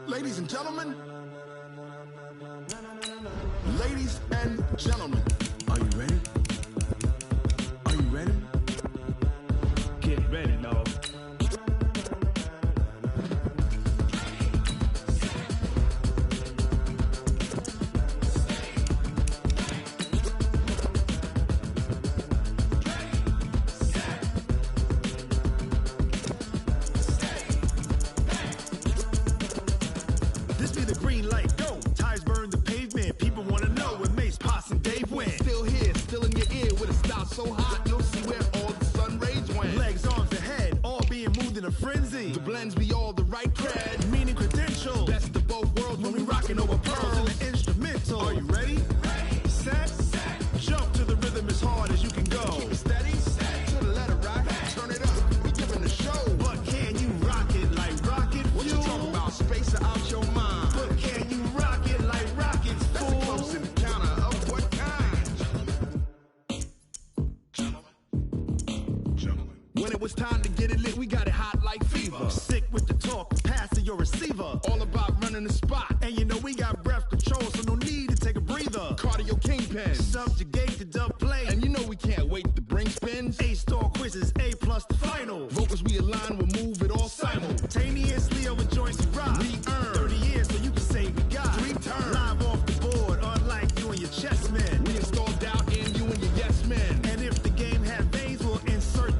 Ladies and gentlemen, ladies and gentlemen, are you ready? Are you ready? Get ready, dog. This be the green light, go. Tires burn the pavement. People wanna know when Mace, Potts, and Dave went. Still here, still in your ear with a style so hot, you'll see where all the sun rays went. Legs, arms, and head, all being moved in a frenzy. The blends be all the right cred, Meaning credentials. best of both worlds When we rockin' over pearls in the instrumental. Are you ready? Set. Jump to the rhythm as hard as you can go. steady, to the letter right, turn it up, we giving the show. But can you rock it like rocket What you fuel? talking about, space out your mind? But can you rock it like rockets, That's a close fool? encounter of what kind? Gentlemen. When it was time to get it lit, we got it hot like fever. Sick with the talk, pass to your receiver. All about running the spot, And you know we got breath control, so no need to take a breather. cardio kingpin. Subjugate the dub play. And you know we can't wait to bring spins. A-star quizzes, A+ the final. Vocals we align, we'll move it all Simultaneously over joints we rock. We earn 30 years so you can say we got. 3 turns. Live off the board, unlike you and your chess men. We install doubt in you and your yes men. And if the game had veins, we'll insert.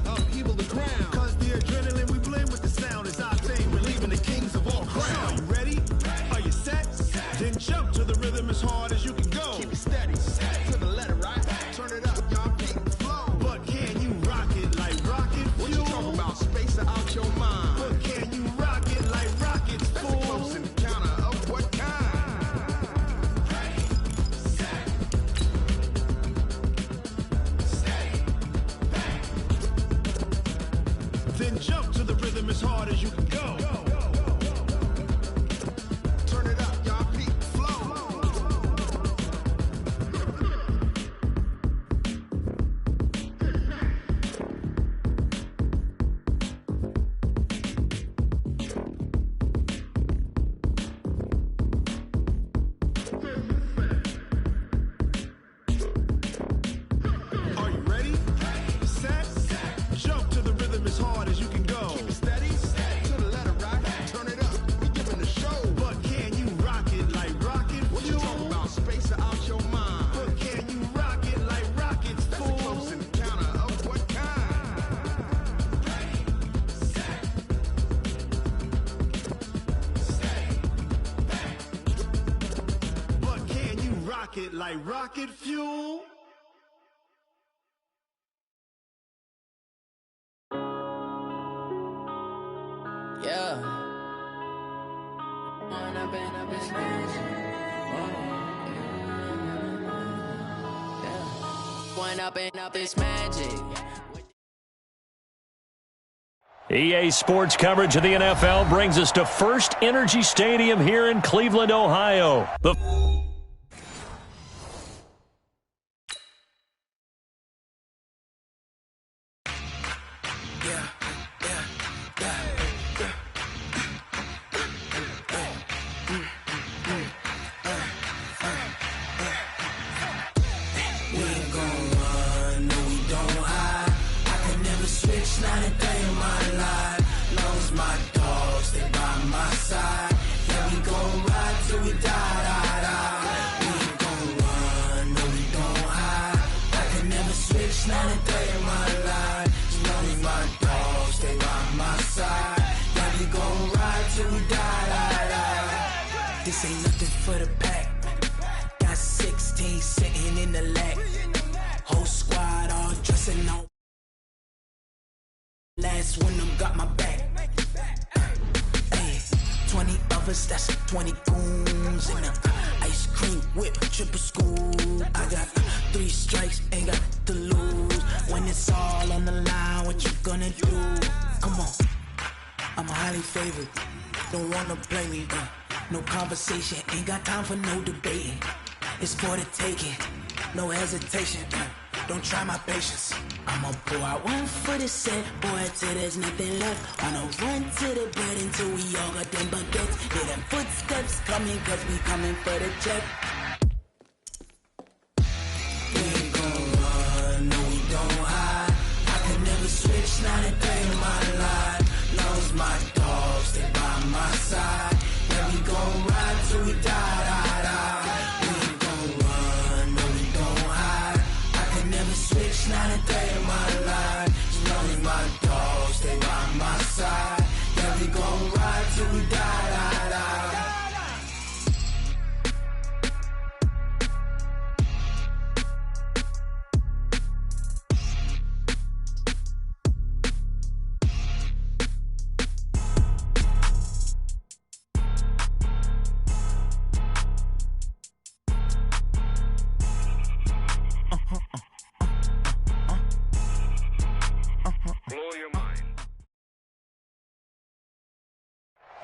Upheaval the crown. Cause the adrenaline we blend with the sound is our thing. We're leaving the kings of all crowns. Are you ready? Are you set? Then jump to the rhythm as hard as you can go. Keep it steady, to the letter right. Turn it up, y'all keep the flow. But can you rock it like rocket What you fuel? talking about, space out your mind? But can you rock it like rockets, That's a close fool? encounter of what kind? Then jump to the rhythm as hard as you can go. Turn it up, y'all keep the flow. Are you ready? Set. Jump to the rhythm as hard as you can go. Steady, to the letter right. Turn it up, we giving the show. But can you rock it like rocket What you fuel? talking about, space out your mind? But can you rock it like rockets, That's a fool? close encounter of what kind? But can you rock it like rocket fuel? Yeah. When I've been up in space. Yeah. When I've been up this magic. EA Sports coverage of the NFL brings us to First Energy Stadium here in Cleveland, Ohio. We ain't gon' run, no we don't hide. I can never switch, not a day in my life. Long as my dogs stay by my side. Yeah, we gon' ride till we die. We ain't gon' run, no we don't hide. I can never switch, not a day in my life. As long as my dogs stay by my side. Yeah, we gon' ride till we die. This ain't nothing for the pack. Got 16 sitting in the lag. Whole squad all dressing on. Last one them got my back. Ay, 20 of us, that's 20 goons. And a ice cream whip, triple scoop. I got 3 strikes, ain't got to lose. When it's all on the line, what you gonna do? Come on, I'm highly favored. Don't wanna play me. No conversation, ain't got time for no debating. It's for the taking, no hesitation. don't try my patience. I'ma pour out one for the set, boy, till there's nothing left. I'ma run to the bed until we all got them baguettes. Hear them footsteps coming, cause we coming for the check. We ain't gon' run, no we don't hide. I could never switch, not a day in my life. Long as my dogs stay by my side. Yeah, we gon' ride till we die, die, die. We ain't gon' run, no we don't hide. I could never switch, not a day in my life. As long as my dogs stay by my side. Yeah, we gon' ride till we die, die, die.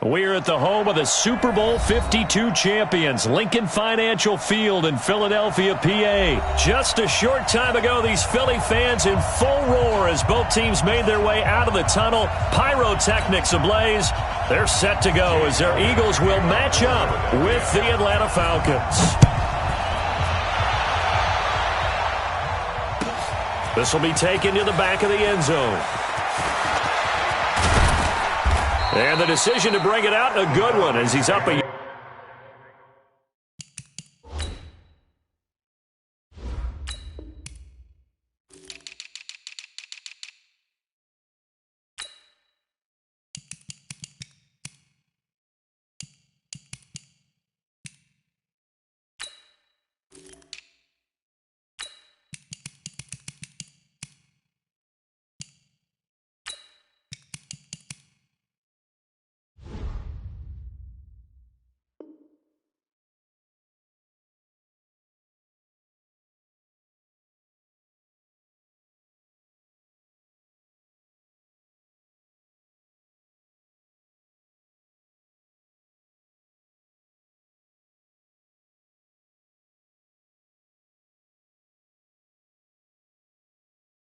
We're at the home of the Super Bowl 52 champions, Lincoln Financial Field in Philadelphia, PA. Just a short time ago, these Philly fans in full roar as both teams made their way out of the tunnel. Pyrotechnics ablaze. They're set to go as their Eagles will match up with the Atlanta Falcons. This will be taken to the back of the end zone. And the decision to bring it out, a good one, as he's up a...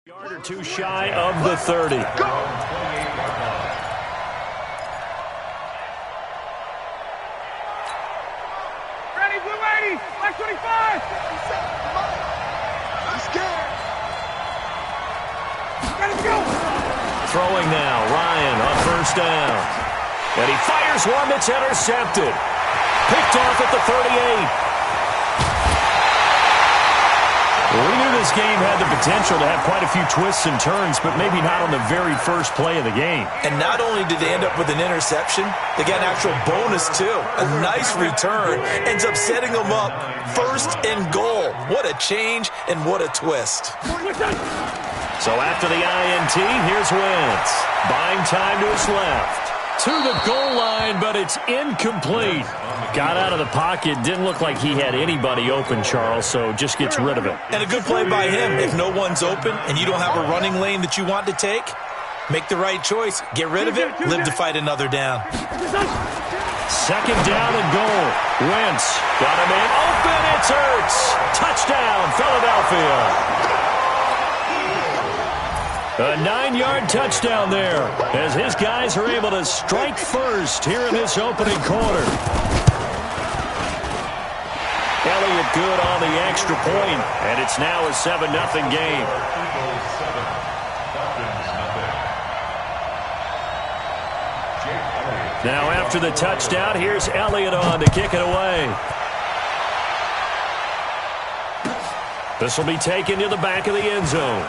Yard or two shy of the 30. Ready, blue 80, black 25. Let's go. Ready to go. Throwing now, Ryan on first down. And he fires one that's intercepted. Picked off at the 38. Well, we knew this game had the potential to have quite a few twists and turns, but maybe not on the very first play of the game. And not only did they end up with an interception, they got an actual bonus, too. A nice return ends up setting them up first and goal. What a change and what a twist. So after the INT, here's Wentz. Buying time to his left. To the goal line, but it's incomplete. Got out of the pocket. Didn't look like he had anybody open, Charles, so just gets rid of it. And a good play by him. If no one's open and you don't have a running lane that you want to take, make the right choice. Get rid of it. Live to fight another down. Second down and goal. Wentz got a man open. It's Hurts. Touchdown, Philadelphia. A 9-yard touchdown there as his guys are able to strike first here in this opening quarter. Elliott good on the extra point, and it's now a 7-0 game. Now after the touchdown, here's Elliott on to kick it away. This will be taken to the back of the end zone.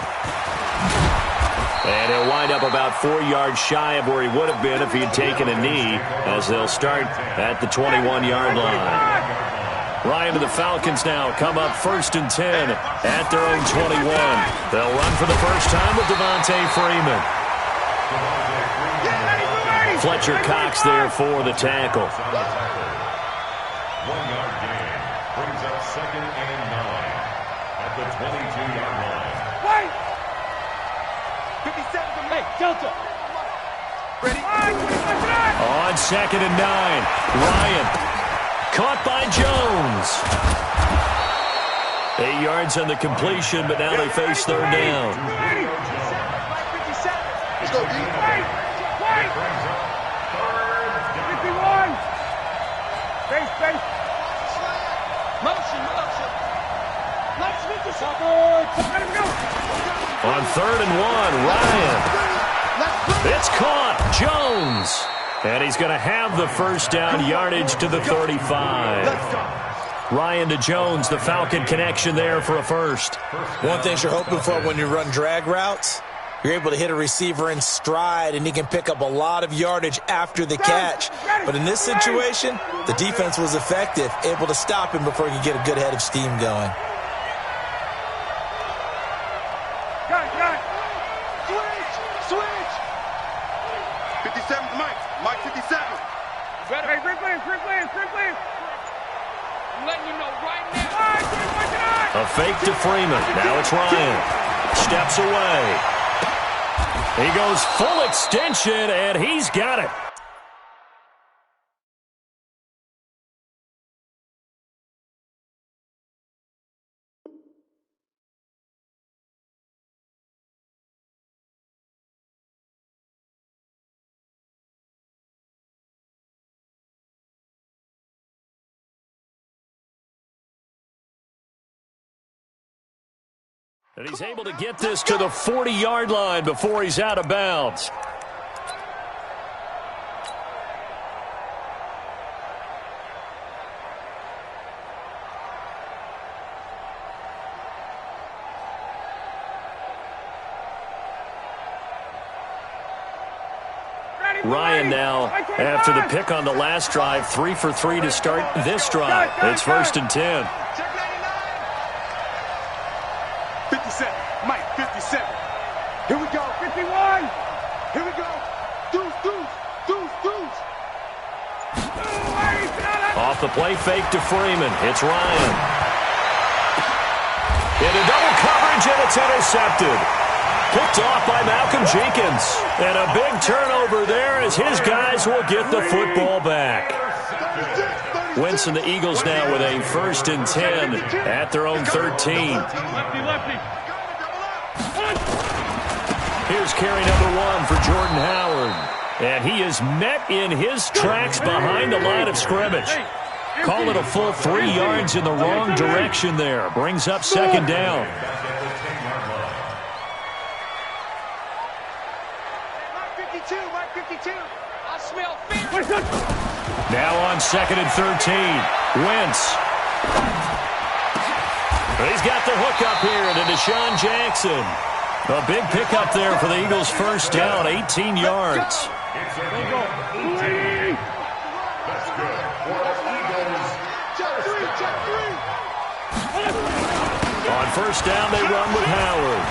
And he'll wind up about 4 yards shy of where he would have been if he had taken a knee, as they'll start at the 21-yard line. Ryan to the Falcons now come up 1st and 10 at their own 21. They'll run for the first time with Devontae Freeman. Fletcher Cox there for the tackle. 1-yard gain brings up 2nd and 9 at the 22-yard line. Wait. 57 from me. Delta. Ready? On 2nd and 9, Ryan caught by Jones. 8 yards on the completion, but now they face third down. Let's go, D. Wait! 51! Space! Motion! Let's let him go! On 3rd and 1, Ryan. It's caught. Jones. And he's going to have the first down, yardage to the 35. Ryan to Jones, the Falcon connection there for a first. One thing you're hoping for when you run drag routes, you're able to hit a receiver in stride, and he can pick up a lot of yardage after the catch. But in this situation, the defense was effective, able to stop him before he could get a good head of steam going. Got. Switch! 57's Mike. Mike 57. Hey, free play. I'm letting you know right now. A fake to Freeman. Now it's Ryan. Steps away. He goes full extension, and he's got it. And he's able to get this to the 40-yard line before he's out of bounds. Ryan now, after the pick on the last drive, 3 for 3 to start this drive. It's 1st and 10. 57. Mike, 57. Here we go. 51. Here we go. Deuce. Off the play fake to Freeman. It's Ryan. Into double coverage, and it's intercepted. Picked off by Malcolm Jenkins. And a big turnover there as his guys will get the football back. Wentz and the Eagles now with a 1st and 10 at their own 13. Lefty. Here's carry number 1 for Jordan Howard. And he is met in his tracks behind the line of scrimmage. Call it a full 3 yards in the wrong direction there. Brings up 2nd down. Mike 52. I smell fear. Now on 2nd and 13. Wentz. He's got the hook up here to Deshaun Jackson. A big pickup there for the Eagles' first down, 18 yards. It's their Eagles. That's good. For the Eagles, On 1st down, they run with Howard.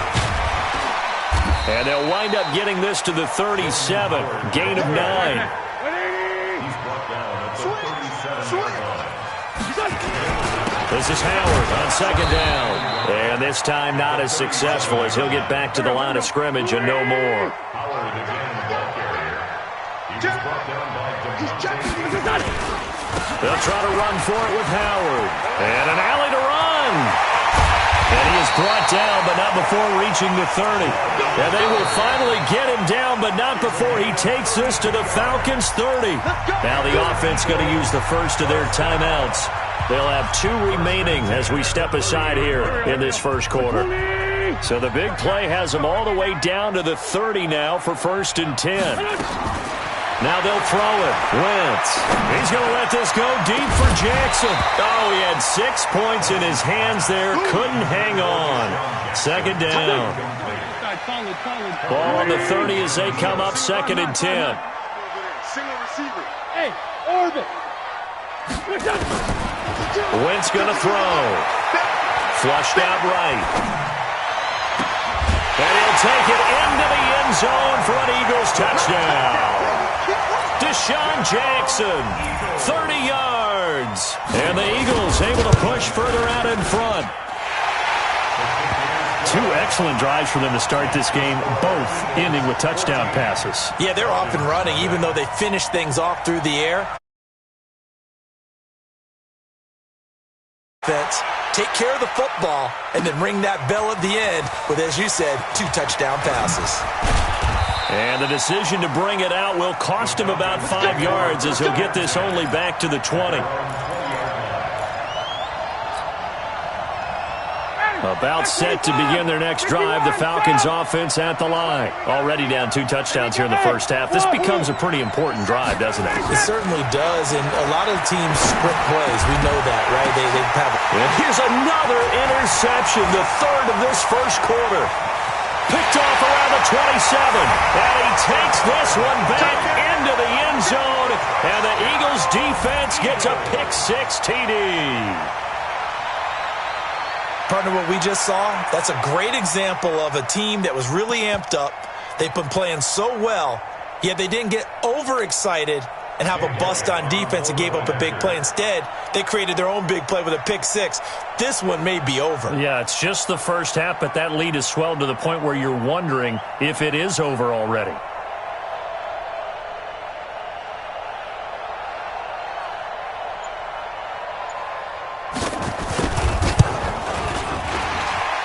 And they'll wind up getting this to the 37. Gain of 9. he's brought down at the 37-yard line. This is Howard on 2nd down. And this time not as successful as he'll get back to the line of scrimmage and no more. Howard again, the ball carrier. He was brought down by They'll try to run for it with Howard. And an alley to run. And he is brought down, but not before reaching the 30. And they will finally get him down, but not before he takes this to the Falcons' 30. Now the offense going to use the first of their timeouts. They'll have 2 remaining as we step aside here in this first quarter. So the big play has them all the way down to the 30 now for 1st and 10. Now they'll throw it. Wentz. He's going to let this go deep for Jackson. Oh, he had 6 points in his hands there. Couldn't hang on. 2nd down. Ball on the 30 as they come up 2nd and 10. Single receiver. Hey, orbit. Wentz going to throw. Flushed out right. And he'll take it into the end zone for an Eagles touchdown. Deshaun Jackson, 30 yards. And the Eagles able to push further out in front. 2 excellent drives for them to start this game, both ending with touchdown passes. Yeah, they're off and running, even though they finished things off through the air. defense, take care of the football, and then ring that bell at the end with, as you said, 2 touchdown passes. And the decision to bring it out will cost him about 5 yards as he'll get this only back to the 20. About set to begin their next drive, the Falcons offense at the line. Already down 2 touchdowns here in the first half. This becomes a pretty important drive, doesn't it? It certainly does, and a lot of teams sprint plays. We know that, right? They have it. And here's another interception, the third of this first quarter. Picked off around the 27, and he takes this one back into the end zone, and the Eagles defense gets a pick-6 TD. Partner, what we just saw, that's a great example of a team that was really amped up. They've been playing so well, yet they didn't get overexcited and have a bust on defense and gave up a big play. Instead, they created their own big play with a pick-6. This one may be over. Yeah, it's just the first half, but that lead has swelled to the point where you're wondering if it is over already.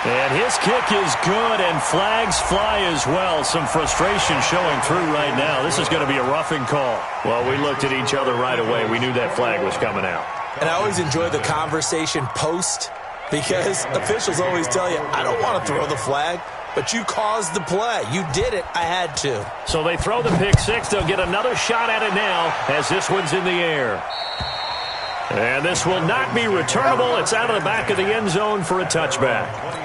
And his kick is good, and flags fly as well. Some frustration showing through right now. This is going to be a roughing call. Well, we looked at each other right away. We knew that flag was coming out. And I always enjoy the conversation post, because officials always tell you, I don't want to throw the flag, but you caused the play. You did it. I had to. So they throw the pick-6. They'll get another shot at it now as this one's in the air. And this will not be returnable. It's out of the back of the end zone for a touchback.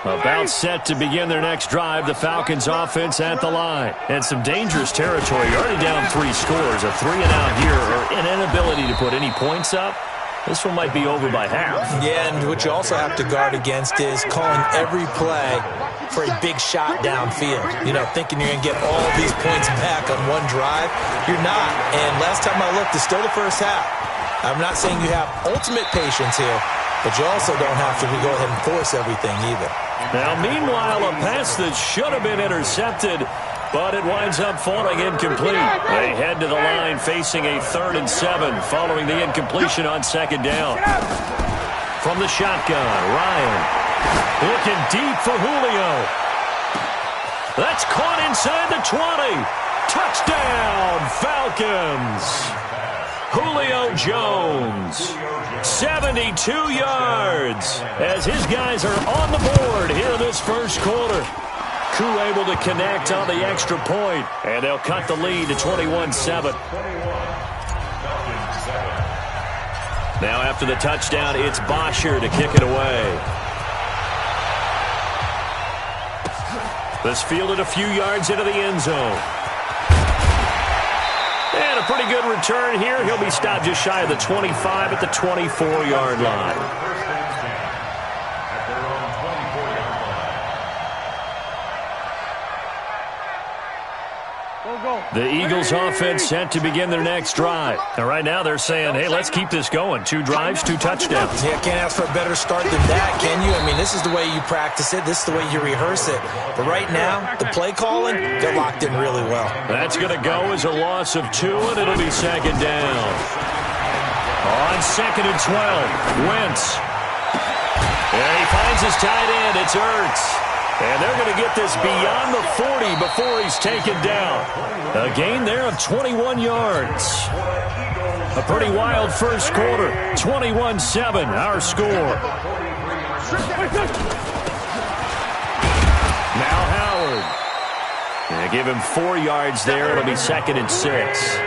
About set to begin their next drive, the Falcons offense at the line. And some dangerous territory. You're already down 3 scores. A 3-and-out here, or an inability to put any points up. This one might be over by half. Yeah, and what you also have to guard against is calling every play for a big shot downfield. You know, thinking you're going to get all these points back on one drive. You're not. And last time I looked, it's still the first half. I'm not saying you have ultimate patience here, but you also don't have to go ahead and force everything either. Now, meanwhile, a pass that should have been intercepted, but it winds up falling incomplete. They head to the line facing a 3rd and 7 following the incompletion on 2nd down. From the shotgun, Ryan looking deep for Julio. That's caught inside the 20. Touchdown, Falcons. Julio Jones, 72 yards, as his guys are on the board here in this first quarter. Crew able to connect on the extra point, and they'll cut the lead to 21-7. Now after the touchdown, it's Bosher to kick it away. This fielded a few yards into the end zone. And a pretty good return here. He'll be stopped just shy of the 25 at the 24-yard line. The Eagles offense set to begin their next drive. And right now they're saying, hey, let's keep this going. 2 drives, 2 touchdowns. Yeah, can't ask for a better start than that, can you? I mean, this is the way you practice it. This is the way you rehearse it. But right now, the play calling, they're locked in really well. That's going to go as a loss of 2, and it'll be 2nd down. On 2nd and 12, Wentz. And he finds his tight end. It's Ertz. And they're going to get this beyond the 40 before he's taken down. A gain there of 21 yards. A pretty wild first quarter. 21-7, our score. Now Howard. They give him 4 yards there. It'll be 2nd and 6.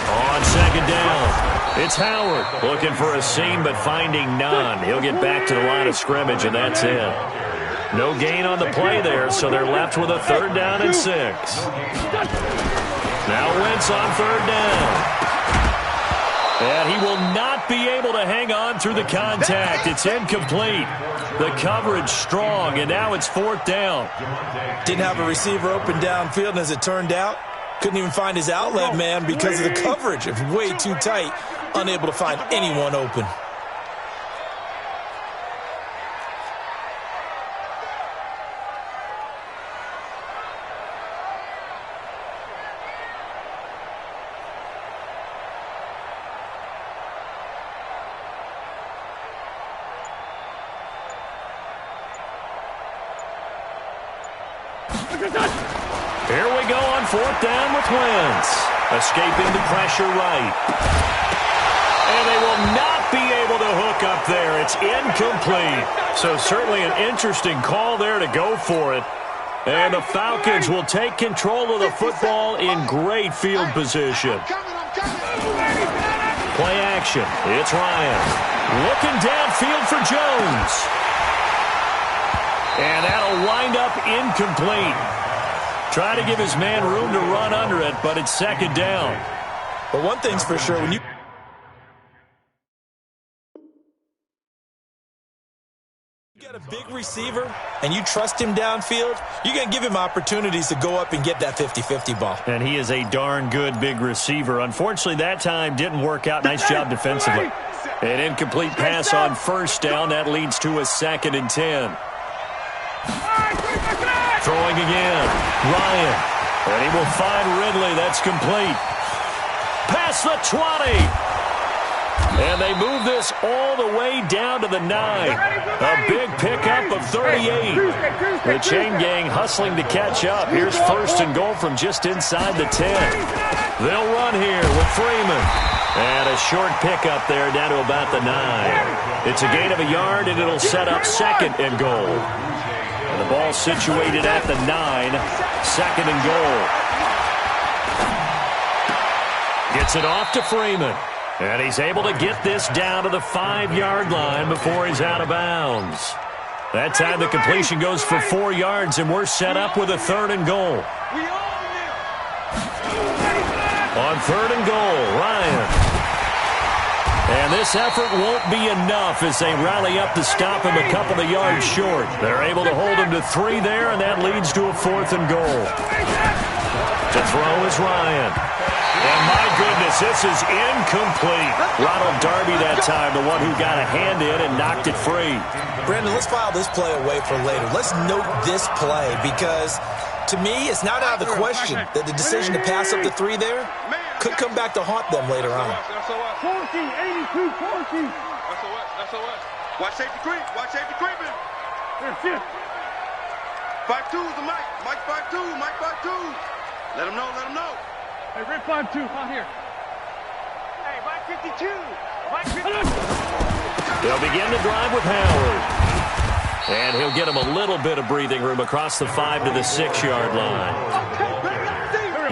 On 2nd down. It's Howard looking for a seam but finding none. He'll get back to the line of scrimmage, and that's it. No gain on the play there, so they're left with a 3rd down and 6. Now Wentz on 3rd down. And he will not be able to hang on through the contact. It's incomplete. The coverage strong, and now it's 4th down. Didn't have a receiver open downfield, and as it turned out, couldn't even find his outlet man because of the coverage. It's way too tight. Unable to find anyone open. Here we go on 4th down with Wentz. Escaping the pressure right. And they will not be able to hook up there. It's incomplete. So certainly an interesting call there to go for it. And the Falcons will take control of the football in great field position. Play action. It's Ryan. Looking downfield for Jones. And that'll wind up incomplete. Try to give his man room to run under it, but it's 2nd down. But one thing's for sure, when you got a big receiver and you trust him downfield, you're going to give him opportunities to go up and get that 50-50 ball. And he is a darn good big receiver. Unfortunately, that time didn't work out. Nice job defensively. An incomplete pass on 1st down. That leads to a 2nd and 10. Throwing again. Ryan. And he will find Ridley. That's complete. Past the 20. And they move this all the way down to the 9. A big pickup of 38. The chain gang hustling to catch up. Here's 1st and goal from just inside the 10. They'll run here with Freeman. And a short pickup there down to about the 9. It's a gain of a yard, and it'll set up 2nd and goal. And the ball situated at the 9. 2nd and goal. Gets it off to Freeman. And he's able to get this down to the 5-yard line before he's out of bounds. That time the completion goes for 4 yards, and we're set up with a 3rd and goal. On 3rd and goal, Ryan. And this effort won't be enough as they rally up to stop him a couple of yards short. They're able to hold him to 3 there, and that leads to a 4th and goal. To throw is Ryan. And my goodness, this is incomplete. Ronald Darby that time, the one who got a hand in and knocked it free. Brandon, let's file this play away for later. Let's note this play because, to me, it's not out of the question that the decision to pass up the 3 there could come back to haunt them later on. 82, 14. That's all right. Watch safety creep. Watch safety creeping. 5-2 is the Mike. Mike 5-2. Mike 5-2. Let him know. Hey, Red 5-2, out here. Hey, Mike 52. Mike 52. They'll begin the drive with Howard. And he'll get him a little bit of breathing room across the 5 to the 6-yard line.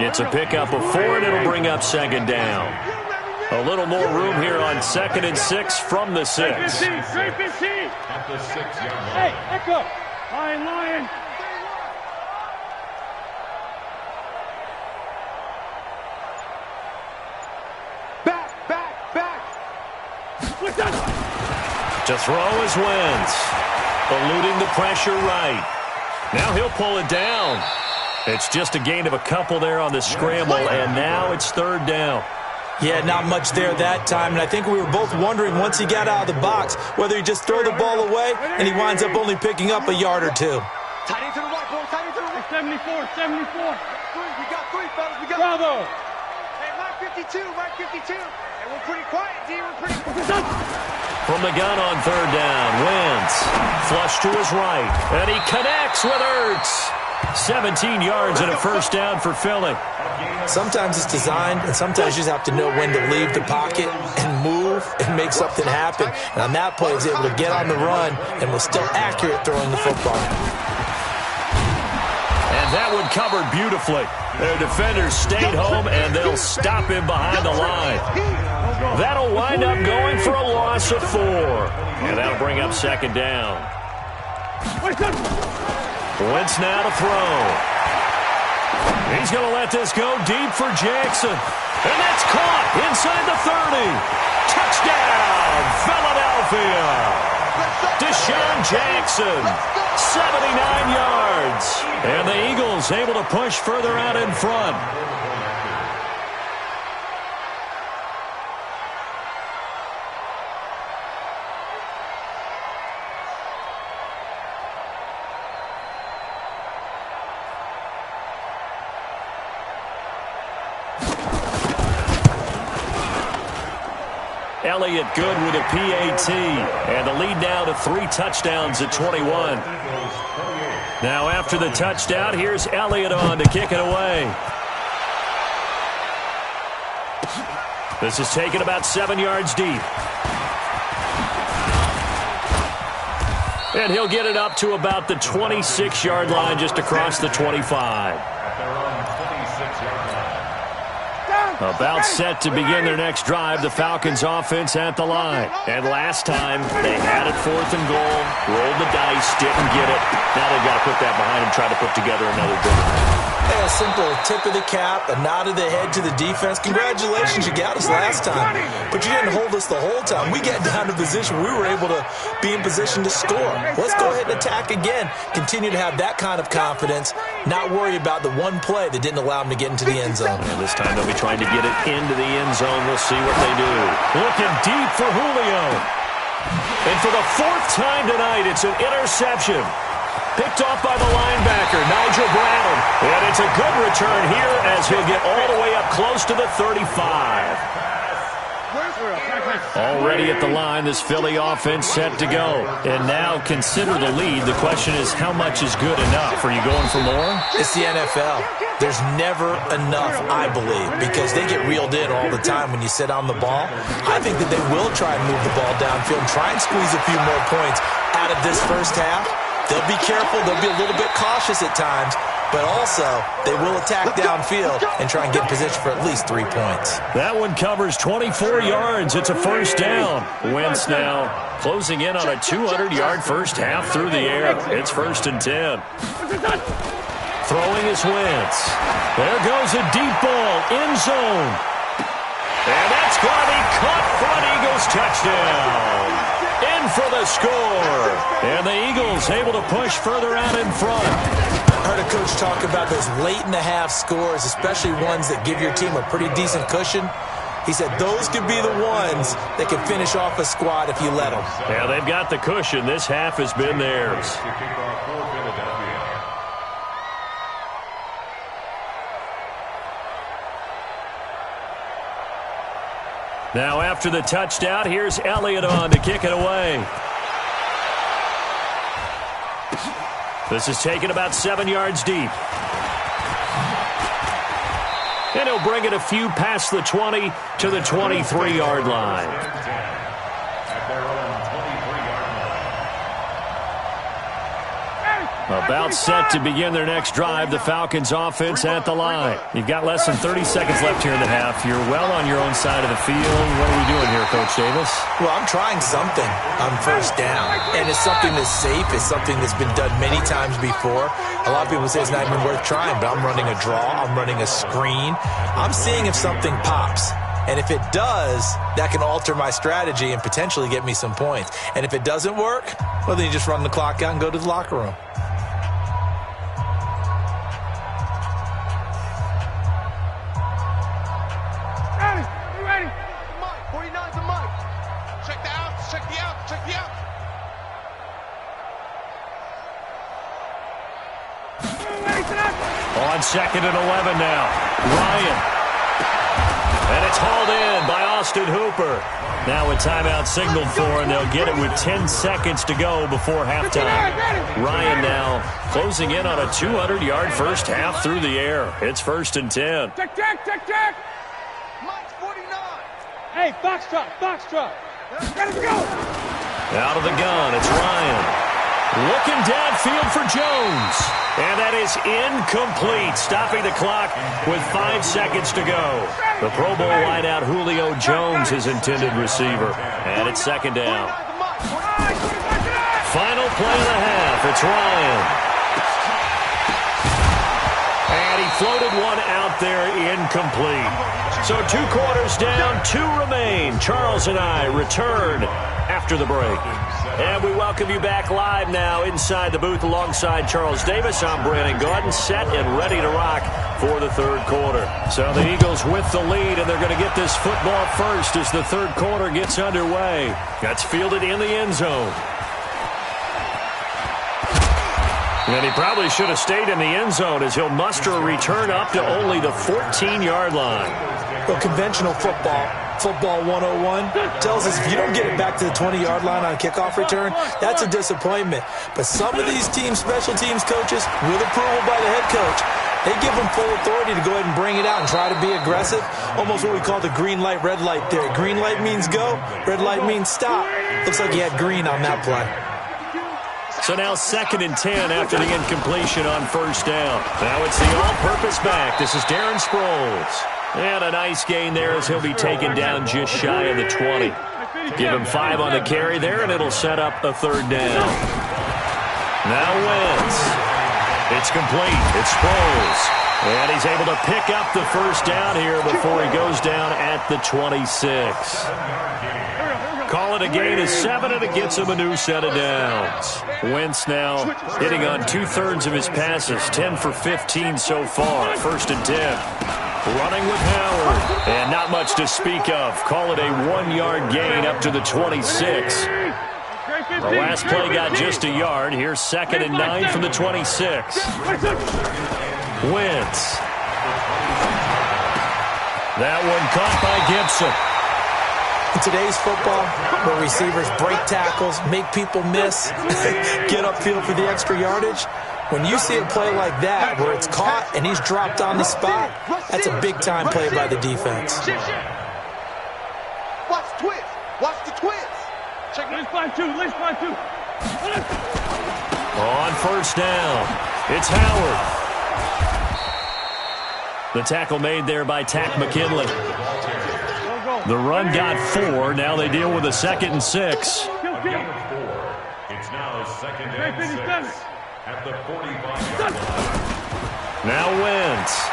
It's a pickup of 4, and it'll bring up 2nd down. A little more room here on 2nd and 6 from the 6. Straight 15. At the 6-yard line. Hey, echo. Lion. Back. To throw is Wentz. Eluding the pressure right. Now he'll pull it down. It's just a gain of a couple there on the scramble, and now it's 3rd down. Yeah, not much there that time, and I think we were both wondering once he got out of the box whether he'd just throw the ball away, and he winds up only picking up a yard or 2. Tight into the right, boy. Tight into the right. 74. We got 3, fellas. We got Bravo. Hey, Mike 52. Hey, we're pretty quiet, D. We're pretty quiet. From the gun on 3rd down, Wentz. Flush to his right, and he connects with Ertz. 17 yards and a 1st down for Philly. Sometimes it's designed, and sometimes you just have to know when to leave the pocket and move and make something happen. And on that play, he was able to get on the run and was still accurate throwing the football. And that one covered beautifully. Their defenders stayed home, and they'll stop him behind the line. That'll wind up going for a loss of 4. And that'll bring up 2nd down. Wentz now to throw. He's going to let this go deep for Jackson. And that's caught inside the 30. Touchdown, Philadelphia. Deshaun Jackson, 79 yards. And the Eagles able to push further out in front. Elliott good with a PAT. And the lead now to 3 touchdowns at 21. Now after the touchdown, here's Elliott on to kick it away. This is taken about 7 yards deep. And he'll get it up to about the 26-yard line, just across the 25. About set to begin their next drive, the Falcons offense at the line. And last time, they had it 4th and goal, rolled the dice, didn't get it. Now they've got to put that behind them, try to put together another drive. Yeah, a simple tip of the cap, a nod of the head to the defense. Congratulations, you got us last time. But you didn't hold us the whole time. We got down to position. We were able to be in position to score. Let's go ahead and attack again. Continue to have that kind of confidence. Not worry about the one play that didn't allow them to get into the end zone. And this time they'll be trying to get it into the end zone. We'll see what they do. Looking deep for Julio. And for the 4th time tonight, it's an interception. Picked off by the linebacker, Nigel Brown. And it's a good return here as he'll get all the way up close to the 35. Already at the line, this Philly offense set to go. And now consider the lead. The question is, how much is good enough? Are you going for more? It's the NFL. There's never enough, I believe, because they get reeled in all the time when you sit on the ball. I think that they will try and move the ball downfield and try and squeeze a few more points out of this first half. They'll be careful. They'll be a little bit cautious at times, but also they will attack downfield and try and get in position for at least 3 points. That one covers 24 yards. It's a first down. Wentz now closing in on a 200-yard first half through the air. It's 1st and 10. Throwing is Wentz. There goes a deep ball, end zone. And that's going to be caught for an Eagles touchdown. In for the score. And the Eagles able to push further out in front. I heard a coach talk about those late-in-the-half scores, especially ones that give your team a pretty decent cushion. He said those could be the ones that can finish off a squad if you let them. Yeah, they've got the cushion. This half has been theirs. Now after the touchdown, here's Elliott on to kick it away. This is taken about 7 yards deep. And he'll bring it a few past the 20 to the 23-yard line. About set to begin their next drive, the Falcons offense at the line. You've got less than 30 seconds left here in the half. You're well on your own side of the field. What are we doing here, Coach Davis? Well, I'm trying something on first down, and it's something that's safe. It's something that's been done many times before. A lot of people say it's not even worth trying, but I'm running a draw. I'm running a screen. I'm seeing if something pops. And if it does, that can alter my strategy and potentially get me some points. And if it doesn't work, well, then you just run the clock out and go to the locker room. On 2nd and 11 now. Ryan. And it's hauled in by Austin Hooper. Now a timeout signaled for, and they'll get it with 10 seconds to go before halftime. Ryan now closing in on a 200-yard first half through the air. It's 1st and 10. Check. Mike's 49. Hey, box truck. Ready to go. Out of the gun, it's Ryan. Looking downfield for Jones. And that is incomplete, stopping the clock with 5 seconds to go. The Pro Bowl wideout Julio Jones, his intended receiver. And it's 2nd down. Final play of the half. It's Ryan. And he floated one out there incomplete. So 2 quarters down, 2 remain. Charles and I return after the break. And we welcome you back live now inside the booth alongside Charles Davis. I'm Brandon Gordon, set and ready to rock for the 3rd quarter. So the Eagles with the lead, and they're going to get this football first as the 3rd quarter gets underway. That's fielded in the end zone. And he probably should have stayed in the end zone as he'll muster a return up to only the 14-yard line. Well, conventional football Football 101 tells us if you don't get it back to the 20-yard line on kickoff return, that's a disappointment. But some of these special teams coaches, with approval by the head coach, they give them full authority to go ahead and bring it out and try to be aggressive. Almost what we call the green light, red light theory. Green light means go, red light means stop. Looks like he had green on that play. So now 2nd and 10 after the incompletion on first down. Now it's the all-purpose back. This is Darren Sproles. And a nice gain there as he'll be taken down just shy of the 20. Give him 5 on the carry there, and it'll set up a 3rd down. Now Wentz. It's complete. It's Sproles. And he's able to pick up the first down here before he goes down at the 26. Call it a gain of 7, and it gets him a new set of downs. Wentz now hitting on 2/3 of his passes, 10 for 15 so far. 1st and 10. Running with Howard. And not much to speak of. Call it a 1-yard gain up to the 26. The last play got just a yard. Here's 2nd and 9 from the 26. Wentz. That one caught by Gibson. In today's football, where receivers break tackles, make people miss, get upfield for the extra yardage, when you see a play like that where it's caught and he's dropped on the spot, that's a big-time play by the defense. Watch the twist. Watch the twist. Check it. Let's find two. On first down, it's Howard. The tackle made there by Tack McKinley. The run got 4. Now they deal with a 2nd and 6. It's now 2nd and 6 at the 45-yard line. Now Wentz.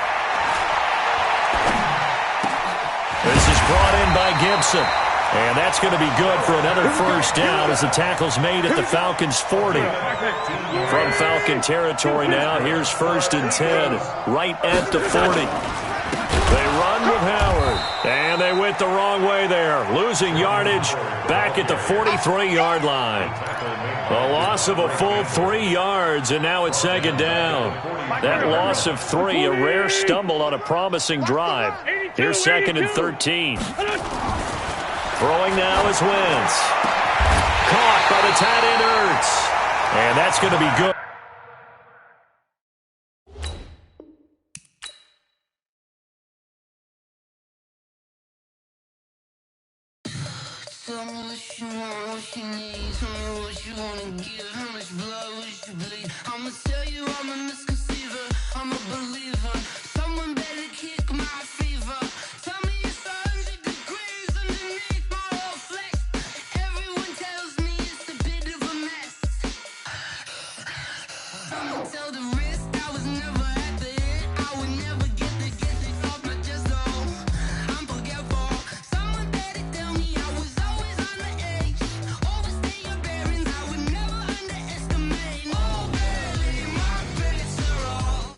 This is brought in by Gibson. And that's going to be good for another first down as the tackle's made at the Falcons' 40. From Falcon territory now, here's 1st and 10, right at the 40. They run with Howard, and they went the wrong way there, losing yardage back at the 43-yard line. A loss of a full 3 yards, and now it's 2nd down. That loss of 3, a rare stumble on a promising drive. Here's 2nd and 13. Throwing now is Wentz. Caught by the tight end Ertz. And that's going to be good. Tell me what you want, what you need. Tell me what you wanna give. How much blood would you bleed? I'ma tell you I'm a misconceiver. I'm a believer. Someone better kick my fever. Tell me it's 100 degrees underneath my whole flesh. Everyone tells me it's a bit of a mess. I'ma tell the risk I was never at the end. I would never get the off my chest though. I'm forgetful. Someone better tell me I was always on the edge. Overstay your bearings, I would never underestimate. Oh, barely my best are all.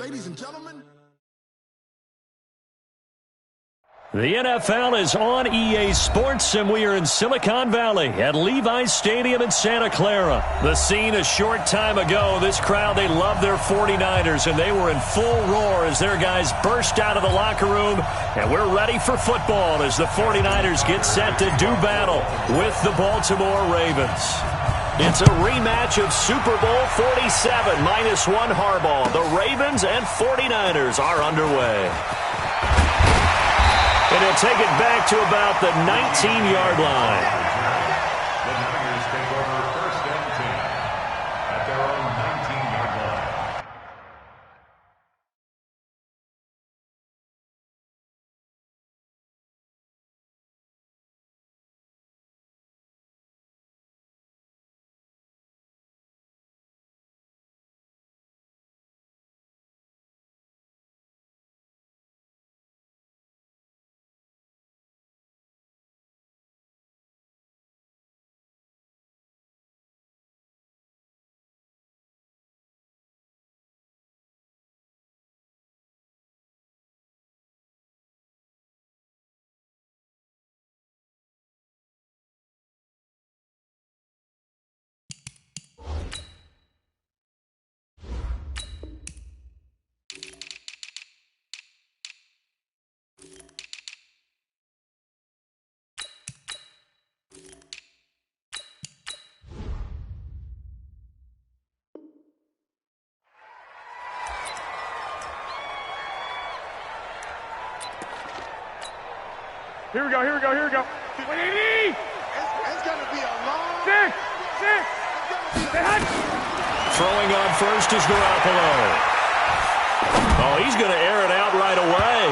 ladies and gentlemen. The NFL is on EA Sports, and we are in Silicon Valley at Levi's Stadium in Santa Clara. The scene a short time ago, this crowd, they love their 49ers, and they were in full roar as their guys burst out of the locker room, and we're ready for football as the 49ers get set to do battle with the Baltimore Ravens. It's a rematch of Super Bowl 47, -1 Harbaugh. The Ravens and 49ers are underway. And he'll take it back to about the 19-yard line. The Niners take over 1st and 10 at their own 19-yard line. Here we go, here we go, here we go. 180! It's going to be a long... Six! Throwing on first is Garoppolo. Oh, he's going to air it out right away.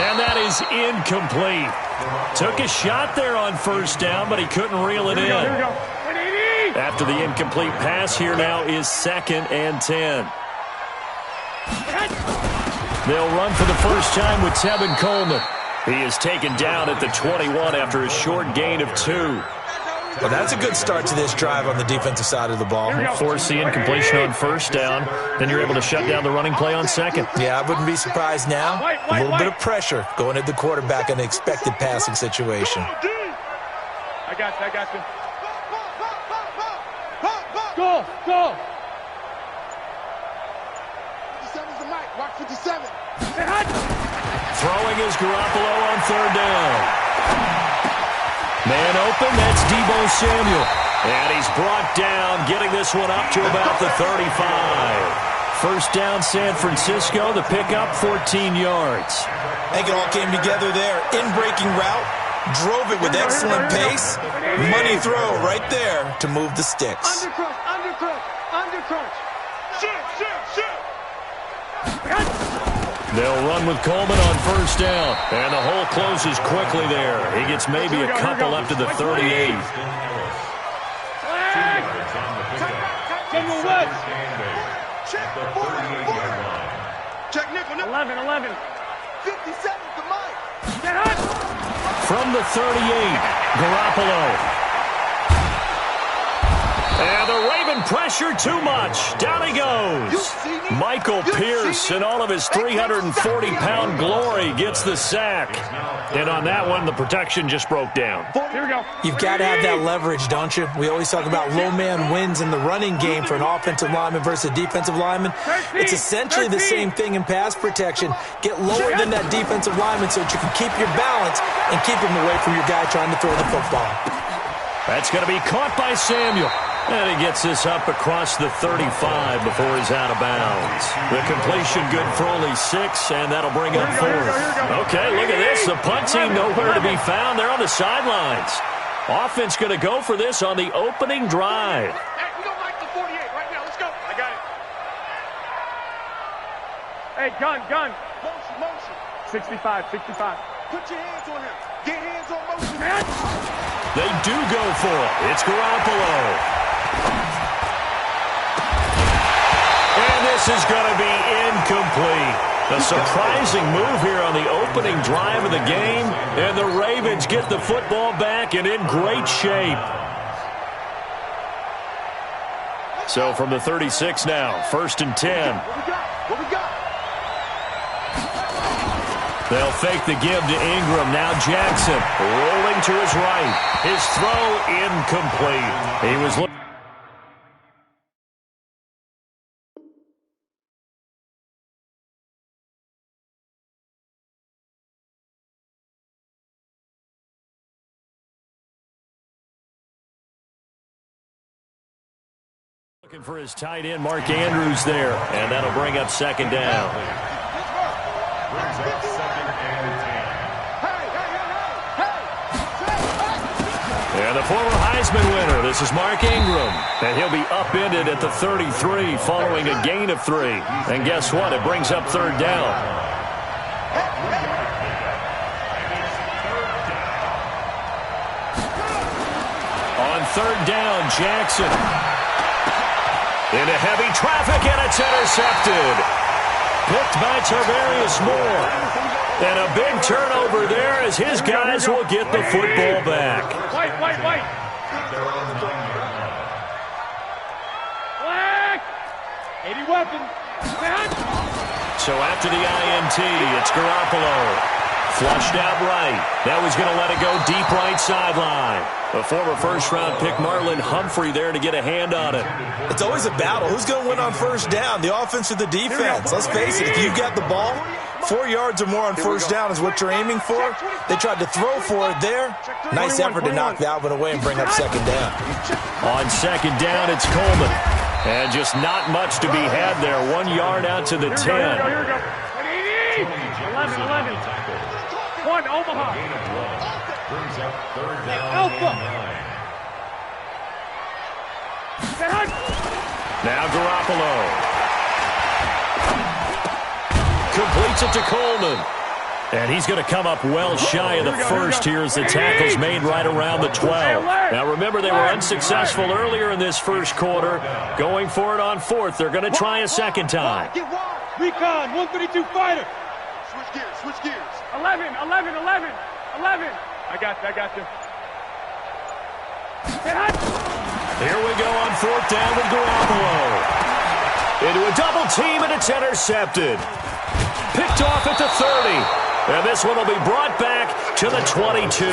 And that is incomplete. Took a shot there on first down, but he couldn't reel it in. Here we go. 180! After the incomplete pass, here now is 2nd and 10. They'll run for the first time with Tevin Coleman. He is taken down at the 21 after a short gain of 2. Well, that's a good start to this drive on the defensive side of the ball. Force the incompletion on first down. Then you're able to shut down the running play on second. Yeah, I wouldn't be surprised now. A little bit of pressure going at the quarterback in an expected passing situation. I got you. Go! 57's the mic. Watch 57. Throwing is Garoppolo on 3rd down. Man open, that's Deebo Samuel. And he's brought down, getting this one up to about the 35. First down, San Francisco. The pickup, 14 yards. I think it all came together there. In-breaking route, drove it with excellent pace. Money throw right there to move the sticks. Undercrunch. Shoot. They'll run with Coleman on first down. And the hole closes quickly there. He gets maybe a couple up to the 38. Check nickel. 11. 57's the mic. From the 38, Garoppolo. And the Raven pressure too much. Down he goes. Michael Pierce in all of his 340-pound glory gets the sack. And on that one, the protection just broke down. Here we go. You've got to have that leverage, don't you? We always talk about low man wins in the running game for an offensive lineman versus a defensive lineman. It's essentially the same thing in pass protection. Get lower than that defensive lineman so that you can keep your balance and keep him away from your guy trying to throw the football. That's going to be caught by Samuel. And he gets this up across the 35 before he's out of bounds. The completion good for only 6, and that'll bring up 4th. Okay, look at this. The punt team nowhere to be found. They're on the sidelines. Offense going to go for this on the opening drive. Hey, we don't like the 48 right now. Let's go. I got it. Hey, gun. Motion. 65. Put your hands on him. Get hands on motion. They do go for it. It's Garoppolo. And this is going to be incomplete. A surprising move here on the opening drive of the game. And the Ravens get the football back and in great shape. So from the 36 now, 1st and 10. What we got? They'll fake the give to Ingram. Now Jackson rolling to his right. His throw incomplete. He was looking for his tight end, Mark Andrews, there. And that'll bring up second down. Brings up second and 10. And the former Heisman winner, this is Mark Ingram. And he'll be upended at the 33 following a gain of 3. And guess what? It brings up third down. On third down, Jackson. Into heavy traffic, and it's intercepted. Picked by Tarvarius Moore. And a big turnover there as his guys will get the football back. White. They're on the 9-yard line. Black. 80 weapon. So after the INT, it's Garoppolo. Flushed out right. Now he's going to let it go deep right sideline. The former first-round pick Marlon Humphrey there to get a hand on it. It's always a battle. Who's going to win on first down, the offense or the defense? Let's face it, if you've got the ball, 4 yards or more on first down is what you're aiming for. They tried to throw for it there. Nice effort to knock that one away and bring up second down. On second down, it's Coleman. And just not much to be had there. 1 yard out to the 10. Here we go. 11. 1, Omaha. Brings up third down Alpha. and 9. Now Garoppolo. Completes it to Coleman. And he's going to come up well shy of the first here as the tackle's made right around the 12. Now remember, they were unsuccessful earlier in this first quarter. Going for it on fourth. They're going to try a second time. Recon, 132 fighter. Switch gears. 11. I got you. Here we go on fourth down with Garoppolo. Into a double team, and it's intercepted. Picked off at the 30. And this one will be brought back to the 22.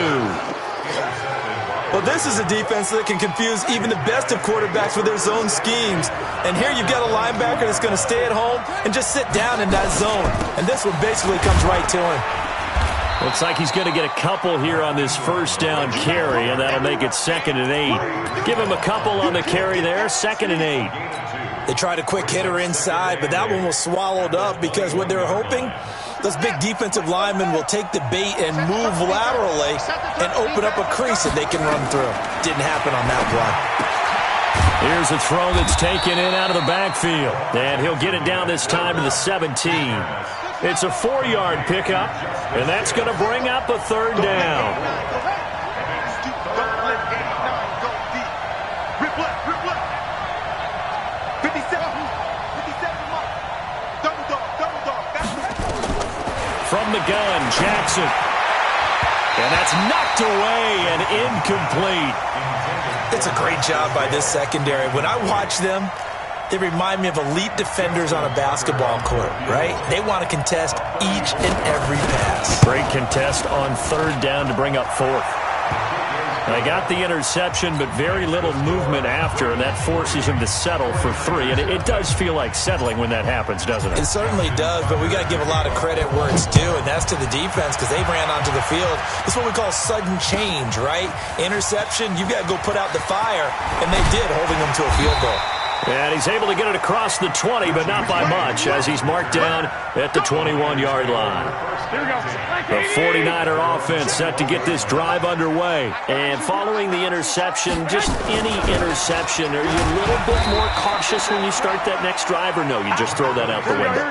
Well, this is a defense that can confuse even the best of quarterbacks with their zone schemes. And here you've got a linebacker that's going to stay at home and just sit down in that zone. And this one basically comes right to him. Looks like he's going to get a couple here on this first down carry, and that'll make it 2nd and 8. Give him a couple on the carry there, 2nd and 8. They tried a quick hitter inside, but that one was swallowed up because what they're hoping, those big defensive linemen will take the bait and move laterally and open up a crease that they can run through. Didn't happen on that play. Here's a throw that's taken in out of the backfield, and he'll get it down this time to the 17. It's a 4-yard pickup, and that's going to bring up a third down. Rip left. 57 mark. Double dog. From the gun, Jackson. And that's knocked away and incomplete. It's a great job by this secondary. When I watch them, they remind me of elite defenders on a basketball court, right? They want to contest each and every pass. Great contest on third down to bring up fourth. They got the interception, but very little movement after, and that forces him to settle for 3. And it does feel like settling when that happens, doesn't it? It certainly does, but we got to give a lot of credit where it's due, and that's to the defense because they ran onto the field. It's what we call sudden change, right? Interception, you've got to go put out the fire, and they did, holding them to a field goal. And he's able to get it across the 20, but not by much, as he's marked down at the 21-yard line. The 49er offense set to get this drive underway. And following the interception, just any interception, are you a little bit more cautious when you start that next drive, or no, you just throw that out the window?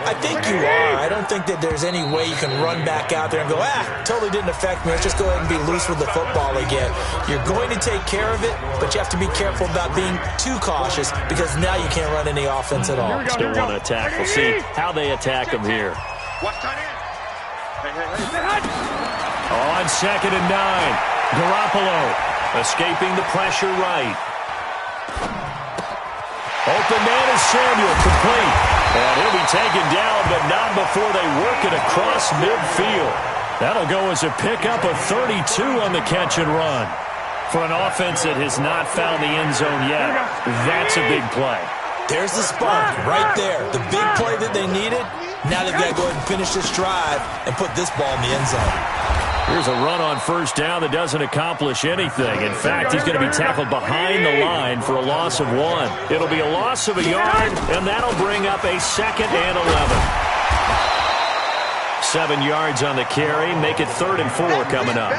I think you are. I don't think that there's any way you can run back out there and go, totally didn't affect me. Let's just go ahead and be loose with the football again. You're going to take care of it, but you have to be careful about being too cautious because now you can't run any offense at all. Still want to attack. We'll see how they attack him here. Watch tight end. Hey. On 2nd and 9, Garoppolo escaping the pressure right. Open man is Samuel, complete. And he'll be taken down, but not before they work it across midfield. That'll go as a pickup of 32 on the catch and run. For an offense that has not found the end zone yet, that's a big play. There's the spark right there. The big play that they needed. Now they've got to go ahead and finish this drive and put this ball in the end zone. Here's a run on first down that doesn't accomplish anything. In fact, he's going to be tackled behind the line for a loss of 1. It'll be a loss of a yard, and that'll bring up a 2nd and 11. 7 yards on the carry. Make it 3rd and 4 coming up.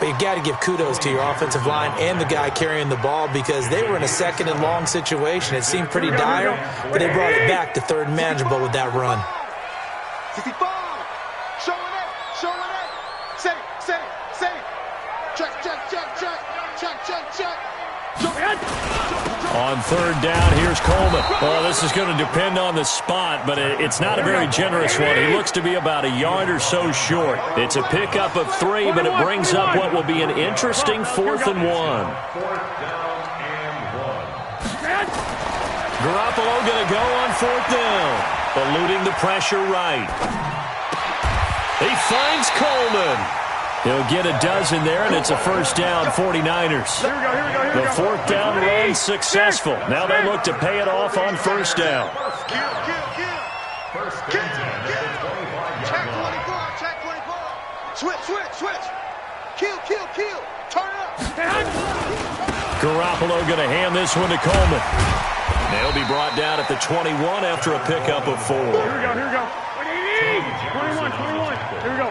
But you've got to give kudos to your offensive line and the guy carrying the ball because they were in a 2nd and long situation. It seemed pretty dire, but they brought it back to 3rd and manageable with that run. 65. Showing up. Set it. Check. On 3rd down, here's Coleman. Oh, this is going to depend on the spot, but it's not a very generous one. He looks to be about a yard or so short. It's a pickup of 3, but it brings up what will be an interesting 4th and 1. 4th down and 1. Garoppolo going to go on 4th down. Eluding the pressure right. He finds Coleman. He'll get a dozen there, and it's a 1st down, 49ers. The 4th down run successful. Now they look to pay it off on 1st down. Kill. First and 10 at the 25-yard Check 24. Switch. Kill. Turn it up. Garoppolo going to hand this one to Coleman. They'll be brought down at the 21 after a pickup of 4. Here we go. 21. Here we go.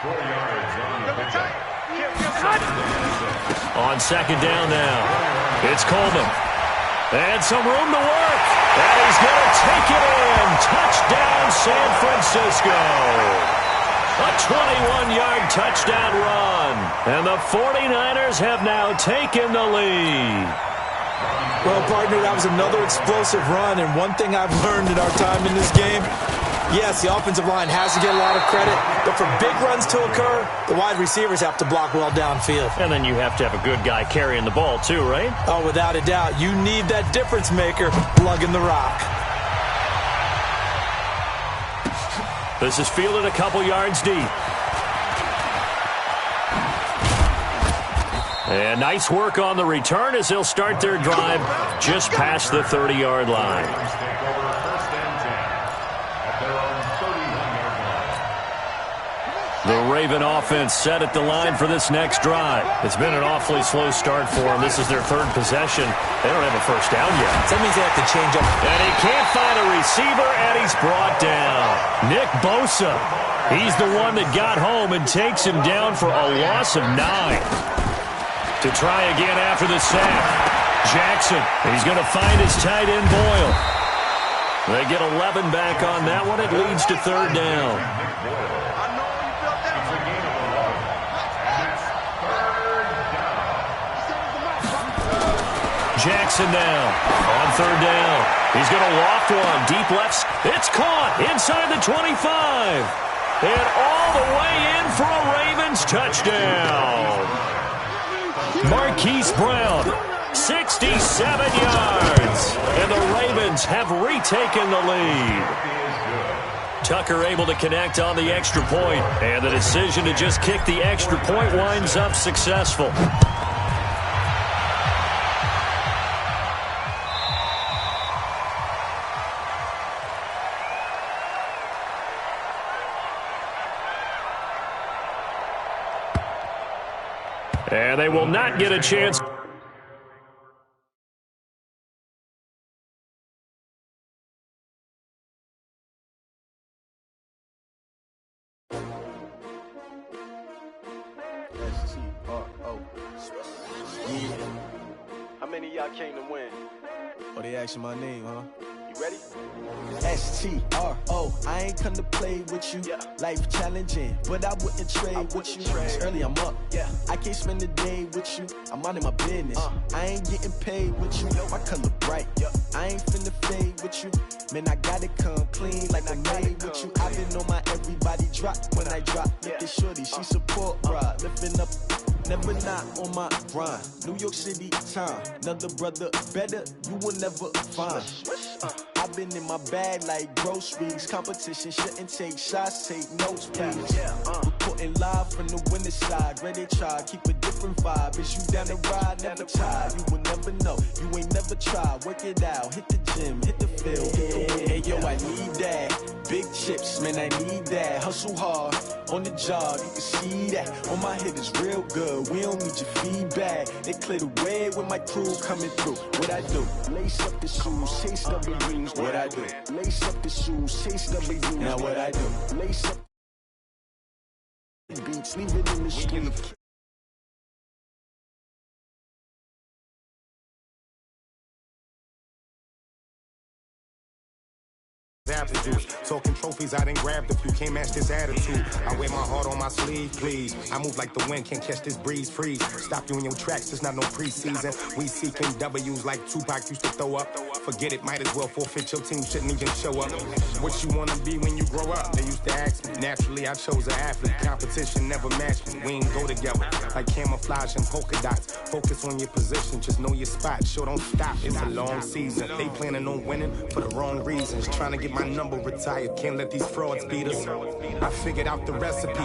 4 yards on the pickup. On 2nd down now, it's Coleman. And some room to work. And he's going to take it in. Touchdown, San Francisco. A 21-yard touchdown run. And the 49ers have now taken the lead. Well, partner, that was another explosive run, and one thing I've learned in our time in this game, yes, the offensive line has to get a lot of credit, but for big runs to occur, the wide receivers have to block well downfield. And then you have to have a good guy carrying the ball too, right? Oh, without a doubt. You need that difference maker lugging the rock. This is fielded a couple yards deep. And nice work on the return as they'll start their drive just past the 30-yard line. The Raven offense set at the line for this next drive. It's been an awfully slow start for them. This is their 3rd possession. They don't have a 1st down yet. That means they have to change up. And he can't find a receiver, and he's brought down. Nick Bosa. He's the one that got home and takes him down for a loss of 9. To try again after the sack. Jackson. He's going to find his tight end, Boyle. They get 11 back on that one. It leads to 3rd down. Jackson now on 3rd down. He's going to loft one. Deep left. It's caught inside the 25. And all the way in for a Ravens touchdown. Marquise Brown, 67 yards. And the Ravens have retaken the lead. Tucker able to connect on the extra point. And the decision to just kick the extra point winds up successful. And they will not get a chance. How many of y'all came to win? Oh, they asking my name, huh? You ready? S-T-R-O, I ain't come to play with you. Yeah. Life challenging, but I wouldn't trade with you. It's early, I'm up. Yeah. I can't spend the day with you. I'm minding my business. I ain't getting paid with you. My color bright. Yeah. I ain't finna fade with you. Man, I gotta come clean like I made with you. I've been on my everybody drop when I drop. Look at shorty, she support, bruh. Lifting up Never not on my grind. New York City time. Another brother better, you will never find. I've been in my bag like groceries. Competition shouldn't take shots, take notes, please. Reporting live from the winter side. Ready to try, keep a different vibe. Is you down the ride, never tired. You will never know, you ain't never tried. Work it out, hit the gym, hit the field, hit the win. Hey yo, I need that. Big chips, man, I need that. Hustle hard, on the job, you can see that. On my hit is real good, we don't need your feedback. They clear the way with my crew coming through. What I do? Lace up the shoes, chase W's. What I do? Lace up the shoes, chase W's. Now what I do? Lace up the beats, leave it in the street. Apple juice. Talking trophies, I done grabbed a few. Can't match this attitude. I wear my heart on my sleeve, please. I move like the wind, can't catch this breeze, freeze. Stop you in your tracks, it's not no preseason. We seeking W's like Tupac used to throw up. Forget it, might as well forfeit. Your team shouldn't even show up. What you wanna be when you grow up? They used to ask me. Naturally, I chose an athlete. Competition never matched me. We ain't go together like camouflage and polka dots. Focus on your position, just know your spot. Sure, don't stop. It's a long season. They planning on winning for the wrong reasons. Trying to get my number retired. Can't let these frauds beat us. I figured out the recipe.